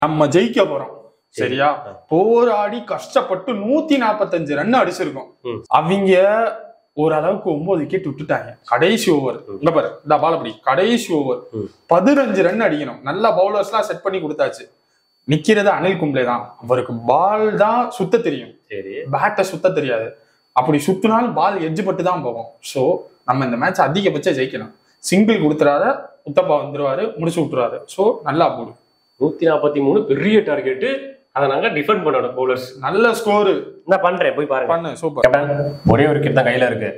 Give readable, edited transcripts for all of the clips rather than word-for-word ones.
நம்ம ஜெயிக்க போறோம் சரியா. போராடி கஷ்டப்பட்டு 145 ரன் அடிச்சிருக்கோம். அவங்க ஓரளவுக்கு 9 விக்கெட் விட்டுட்டாங்க. கடைசி ஓவர் இங்க பாரு, இந்த பாலப்படி கடைசி ஓவர் 15 ரன் அடிக்கணும். நல்லா பவுலர்ஸ் எல்லாம் செட் பண்ணி கொடுத்தாச்சு. நிக்கிறது அனில் கும்ப்ளே தான். அவருக்கு பால் தான் சுத்த தெரியும், பேட்டை சுத்த தெரியாது. அப்படி சுத்தினாலும் பால் எட்ஜ் பட்டு தான் போகும். ஸோ நம்ம இந்த மேட்ச் அதிகபட்சம் ஜெயிக்கணும். சிங்கிள் கொடுத்துறாத, உத்தப்பா வந்துருவாரு, முடிச்சு விட்டுருவாரு. ஸோ நல்லா போடு. 143 பெரிய டார்கெட்டு. அதை நாங்க டிஃபெண்ட் பண்ணணும். பவுலர்ஸ் நல்ல ஸ்கோரு. நான் பண்றேன், போய் பாருங்க. பண்ணு, சூப்பர். ஒரே ஒரு விக்கெட் தான் கையில இருக்கு.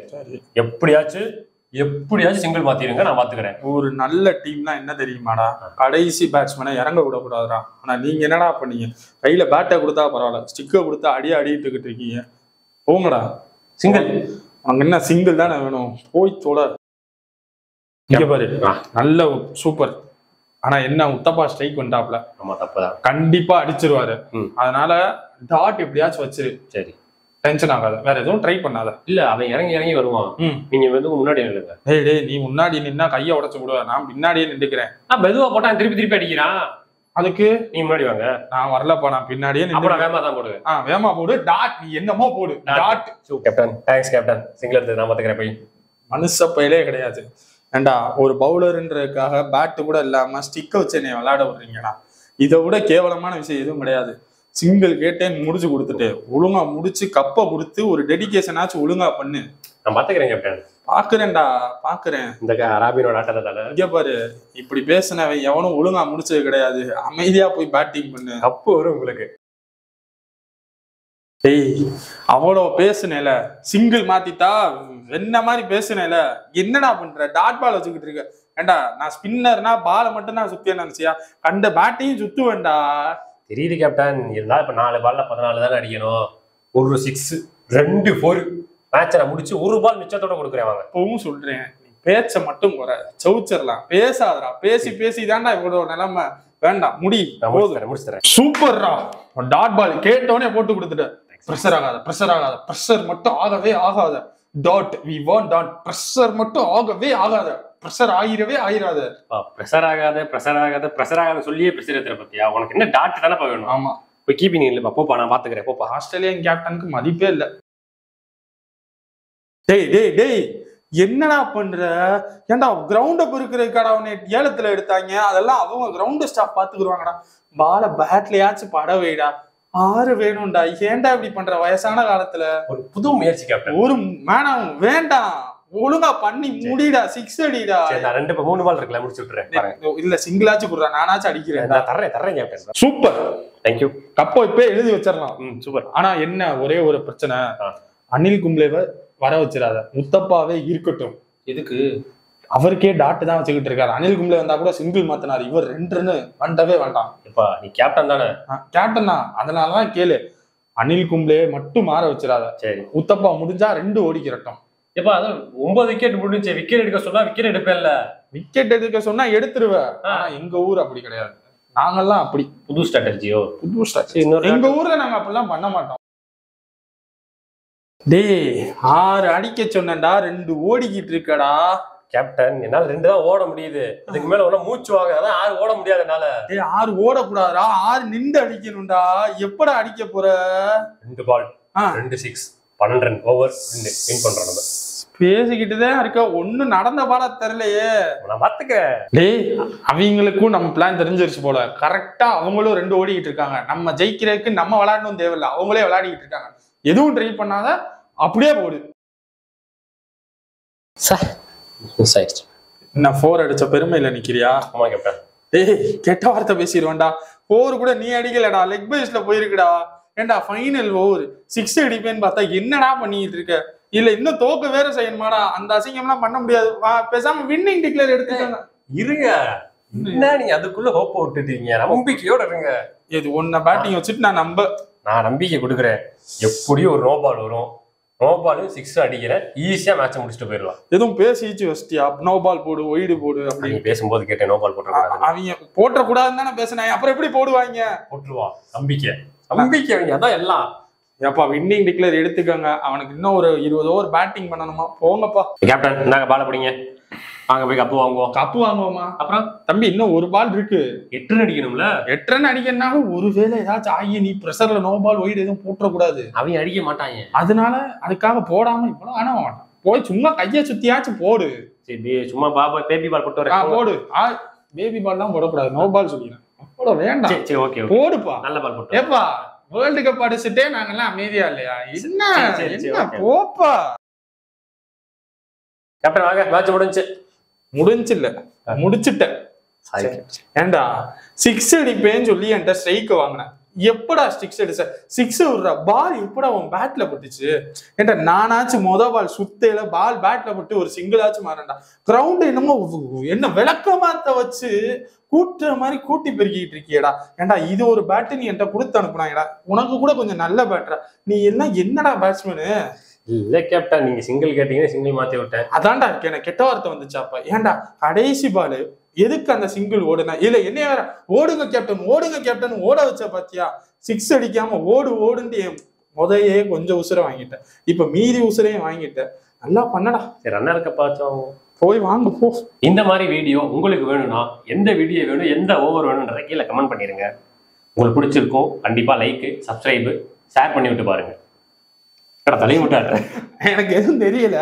எப்படியாச்சும் சிங்கிள் மாத்திருங்க, நான் பாத்துக்கிறேன். ஒரு நல்ல டீம்னா என்ன தெரியுமாடா, கடைசி பேட்ஸ்மேனை இறங்க விடக்கூடாதுடா. ஆனா நீங்க என்னடா பண்ணீங்க, கையில பேட்டை கொடுத்தா பரவாயில்ல, ஸ்டிக்கை கொடுத்தா அடிட்டு இருக்கீங்க. போங்கடா சிங்கிள். உனக்கு என்ன சிங்கிள் தானே வேணும், போய் தோட. இங்க பாரு, நல்ல சூப்பர். ஆனா என்ன, உத்தப்பா ஸ்ட்ரைக் வந்தாப்ல. ஆமா, தப்புதான். கண்டிப்பா அடிச்சிருவாரு. அதனால டாட் எப்படியாச்சும் வச்சிரு. சரி, டென்ஷன் ஆகாத, வேற எதுவும் ட்ரை பண்ணாத. இல்ல, அவன் இறங்கி வருவான். நீங்க முன்னாடி நில்லுங்க. டேய், நீ முன்னாடி நின்னா கையை உடச்சு விடுவ. நான் பின்னாடியே நின்றுக்கிறேன். மெதுவா போட்டா திருப்பி அடிக்கிறான். அதுக்கு நீ முன்னாடி வாங்க. நான் வரலப்பா, நான் பின்னாடியே வேமா தான் போடுவேன். வேமா போடு. டாட் நீ என்னமோ போடு. Dot. Captain, thanks captain. Single எடுத்து நான் பாத்துக்கிறேன். போய் மனுஷ பயிலே கிடையாது. ஏண்டா, ஒரு பவுலர்ன்றதுக்காக பேட்டு கூட இல்லாம ஸ்டிக்கை வச்சு என்னை விளையாட விடுறீங்கடா. இதை விட கேவலமான விஷயம் எதுவும் கிடையாது. சிங்கிள் கேட்டேன், முடிச்சு கொடுத்துட்டு ஒழுங்கா முடிச்சு கப்பை கொடுத்து ஒரு டெடிகேஷனாச்சும் ஒழுங்கா பண்ணு. நான் பாத்துக்கிறேன் கேப்டன். பாக்குறேன்டா, பாக்குறேன். இந்த அராபியனோட ஆட்டத்தால இங்க பாரு, இப்படி பேசினவன் எவனும் ஒழுங்கா முடிச்சது கிடையாது. அமைதியா போய் பேட்டிங் பண்ணு, கப்பு வரும் உங்களுக்கு. டேய், அவ்வளோ பேசுனேல, சிங்கிள் மாத்திட்டா என்ன மாதிரி பேசுனேல, என்னடா பண்ற? டாட் பால் வச்சுக்கிட்டு இருக்க. ஏண்டா, நான் ஸ்பின்னர்னா பாலை மட்டும் தான் சுத்திய நினைச்சியா? கண்ட பேட்டையும் சுத்துவேண்டா. தெரியுது கேப்டன். இருந்தாலும் இப்ப 4 பால்ல 14 தானே அடிக்கணும். ஒரு 6, 2 4 மேட்சை நான் முடிச்சு ஒரு பால் மிச்சத்தோட கொடுக்குறேன். வாங்க, இப்பவும் சொல்றேன், பேச்ச மட்டும் குறை, சவுச்சிடலாம். பேசாதடா, பேசி தான்டா இவ்வளோ நிலைமை. வேண்டாம், முடிச்சுறேன். சூப்பர்ரா, டாட் பால் கேட்டோடனே போட்டு கொடுத்துட்ட. பிரஷர் ஆகாத, பிரஷர் மட்டும் ஆகவே ஆகாத. That, we want that. Pressure மட்டும் ஆகவே ஆகாத, பிரஷர் ஆயிராத. பிரஷர் ஆகாத சொல்லியே பிரஷர் ஏத்துற பத்தியா? உனக்கு என்ன டாட் தானே வேணும்? ஆமா, போய் கீப்பிங் இல்லப்பா, போப்பா, நான் பாத்துக்கிறேன். போப்பா. ஆஸ்திரேலியன் கேப்டனுக்கு மதிப்பே இல்ல. டேய் என்னடா பண்ற? ஏன்டா கிரவுண்ட பொறுக்கிறதுக்காடா அவனை ஏலத்துல எடுத்தாங்க. அதெல்லாம் அவங்க கிரவுண்ட் ஸ்டாஃப் பாத்துக்குருவாங்கடா. பால பேட்லயாச்சும் பட வைடா. 6 வேணும்டா. ஏன்டா இப்படி பண்ற வயசான காலத்துல? ஒரு புது முயற்சி கேப்டன். ஒரு மேடம் வேண்டாம், ஒழுங்கா பண்ணி முடிடா. 6 அடிடா. 3 பால் இருக்குல்ல, முடிச்சு விட்டுறேன். இல்ல, சிங்கிளாச்சும் குடுறா, நானாச்சும் அடிக்கிறேன். தர்றேன் கேப்டன். Super, thank you. கப்போ இப்ப எழுதி வச்சிடலாம். சூப்பர். ஆனா என்ன, ஒரே ஒரு பிரச்சனை, அனில் கும்ப்ளேவை வர வச்சிடாத. முத்தப்பாவே இருக்கட்டும். எதுக்கு? அவருக்கே டாட் தான் வச்சுக்கிட்டு இருக்காரு. அனில் கும்ப்ளே வந்தா கூட சிங்கிள் மாத்தினாரு. இவர் 2 ரன்னு வண்டவே வேண்டாம். நீ கேப்டன் தானே? கேப்டன் தான். அதனாலதான் கேளு, அனில் கும்ப்ளே மட்டும் மாற வச்சிடாத. சரி, உத்தப்பா முடிஞ்சா 2 ஓடிக்கிறட்டும். எப்ப அதான் 9 விக்கெட் முடிஞ்சு, விக்கெட் எடுக்க சொன்னா விக்கெட் எடுப்பேன்ல. விக்கெட் எடுக்க சொன்னா எடுத்துருவேன். ஆனா எங்க ஊர் அப்படி கிடையாது. நாங்கெல்லாம் அப்படி புது ஸ்ட்ராட்டஜியோ? புது ஸ்ட்ராட்டஜி. எங்க ஊர்ல நாங்க அப்படிலாம் பண்ண மாட்டோம். டேய், 6 அடிக்க சொன்னேன்டா, 2 ஓடிக்கிட்டு இருக்கடா. கேப்டன், என்னால 2 தான் ஓட முடியுது. அதுக்கு மேல ஒண்ணு மூச்சு வாங்க, அதான் 6 ஓட முடியாது என்னால. டேய், 6 ஓடக்கூடாதுடா, 6 நின்று அடிக்கணும்டா. எப்படா அடிக்க போற? 2 பால் 2 6 12 ரன் ஓவர் வின் பண்றோம். நம்ம பேசிக்கிட்டுதான் இருக்க, ஒண்ணும் நடந்த பாடா தெரியலையே. நான் பாத்துக்கிறேன். டேய், அவங்களுக்கும் நம்ம பிளான் தெரிஞ்சிருச்சு போல. கரெக்டா அவங்களும் 2 ஓடிக்கிட்டு இருக்காங்க. நம்ம ஜெயிக்கிறதுக்கு நம்ம விளையாடணும் தேவையில்லை, அவங்களே விளையாடிக்கிட்டு இருக்காங்க. எதுவும் ட்ரை பண்ணாத, அப்படியே போடு. என்ன 4 அடிச்ச பெருமையில நிக்கிறியா? ஆமா கேப்டன். டேய், கெட்ட வார்த்தை பேசிடுவேன்டா. 4 கூட நீ அடிக்கலடா, லெக் பேஸ்ல போயிருக்குடா. ஏண்டா, ஃபைனல் ஓவர் 6 அடிப்பேன்னு பார்த்தா என்னடா பண்ணிட்டு இருக்க? இல்ல இன்னும் தோக்க வேற செய்யணுமாடா? அந்த அசிங்கம்லாம் பண்ண முடியாது. பேசாம வின்னிங் டிக்ளேர் எடுத்துக்கோங்க. இருங்க, என்ன நீ அதுக்குள்ள ஹோப் விட்டுட்டீங்க? நம்பிக்கையோட இருங்க. இது ஒன்ன பேட்டிங் வச்சுட்டு நான் நம்பிக்கை கொடுக்குறேன். எப்படியும் ஒரு நோ பால் வரும். நோ பால் 6 அடிக்கிறேன், ஈஸியா மேட்சை முடிச்சுட்டு போயிடலாம். எதுவும் பேசிச்சு வச்சியா? நோ பால் போடு, ஒயிடு போடு அப்படின்னு பேசும்போது கேட்டேன். நோ பால் போட்டுருக்காங்க. அவங்க போட்டக்கூடாதுன்னு தானே பேசினாங்க. அப்புறம் எப்படி போடுவாங்க? போட்டுருவான். நம்பிக்கை அதான் எல்லாம். ஏப்பா, வின்னிங் டிக்ளேர் எடுத்துக்கோங்க. அவனுக்கு இன்னும் ஒரு 20 ஓவர் பேட்டிங் பண்ணணுமா? போங்கப்பா. கேப்டன், நாங்க பால பிடிங்க. அங்க போய் கப்பு வாங்குவோம். கப்பு வாங்குவோமா? அப்புறம் தம்பி இன்னும் ஒரு பால் இருக்கு, 8 ரன் அடிக்கணும்ல. 8 ரன் அடிக்கணும்னாலும் ஒருவேளை ஏதாச்சும் ஆகி நீ பிரஷர்ல நோ பால் ஒயிட் எதுவும் போட்டுறக்கூடாது. அவங்க அடிக்க மாட்டாங்க, அதனால அதுக்காக போடாம இவ்வளவு ஆன மாட்டான். போய் சும்மா கைய சுத்தியாச்சும் போடு. சரி சும்மா பாபா பேபி பால் போட்டு வரேன். போடு. பேபி பால் தான் போடக்கூடாது, நோ பால் சொல்லிடுறேன். அவ்வளோ வேண்டாம். சரி ஓகே போடுப்பா, நல்ல பால் போட்டு. ஏப்பா வேர்ல்டு கப் அடிச்சுட்டே நாங்கெல்லாம் அமைதியா இல்லையா? என்ன போப்பா. கேப்டன் வாங்க, மேட்ச் முடிஞ்சு இல்ல முடிச்சுட்டேன். ஏண்டா 6 அடிப்பேன்னு சொல்லி என்கிட்ட ஸ்ட்ரைக் வாங்கினேன். எப்படா 6 அடிச்ச 6 விடுற பால் எப்படா உன் பேட்ல பட்டுச்சு? ஏன்டா நானாச்சும் பால் சுத்தையில பால் பேட்ல பட்டு ஒரு சிங்கிளாச்சும் மாறேன்டா. கிரவுண்ட் என்னமோ என்ன விளக்கமாத்த வச்சு கூட்டுற மாதிரி கூட்டி பெருக்கிட்டு இருக்கியடா. ஏன்டா இது ஒரு பேட்டு நீ என்கிட்ட கொடுத்து அனுப்புனாங்கடா. உனக்கு கூட கொஞ்சம் நல்ல பேட்டரா, நீ எல்லாம் என்னடா பேட்ஸ்மேனு? இல்ல கேப்டன், நீங்க சிங்கிள் கேட்டீங்கன்னா சிங்கிள் மாத்தி விட்டேன். அதான்டா எனக்கு கெட்ட வார்த்தை வந்துச்சாப்பா. ஏன்டா கடைசி பால் எதுக்கு அந்த சிங்கிள் ஓடுனா? இல்ல என்ன வேற ஓடுங்க கேப்டன் ஓட வச்ச பாத்தியா? 6 அடிக்காம ஓடுன்னு முதையே கொஞ்சம் உசுரை வாங்கிட்டேன், இப்ப மீதி உசுரையும் வாங்கிட்டேன். நல்லா பண்ணடா. சரி ரன்னர் கப்பாச்சும் போய் வாங்க போ. இந்த மாதிரி வீடியோ உங்களுக்கு வேணும்னா எந்த வீடியோ வேணும், எந்த ஓவர் வேணும்ன்றத கீழே கமெண்ட் பண்ணிருங்க. உங்களுக்கு பிடிச்சிருக்கும் கண்டிப்பா லைக், சப்ஸ்கிரைப், ஷேர் பண்ணி விட்டு பாருங்க. தலையை விட்டாடுறேன், எனக்கு எதுவும் தெரியல.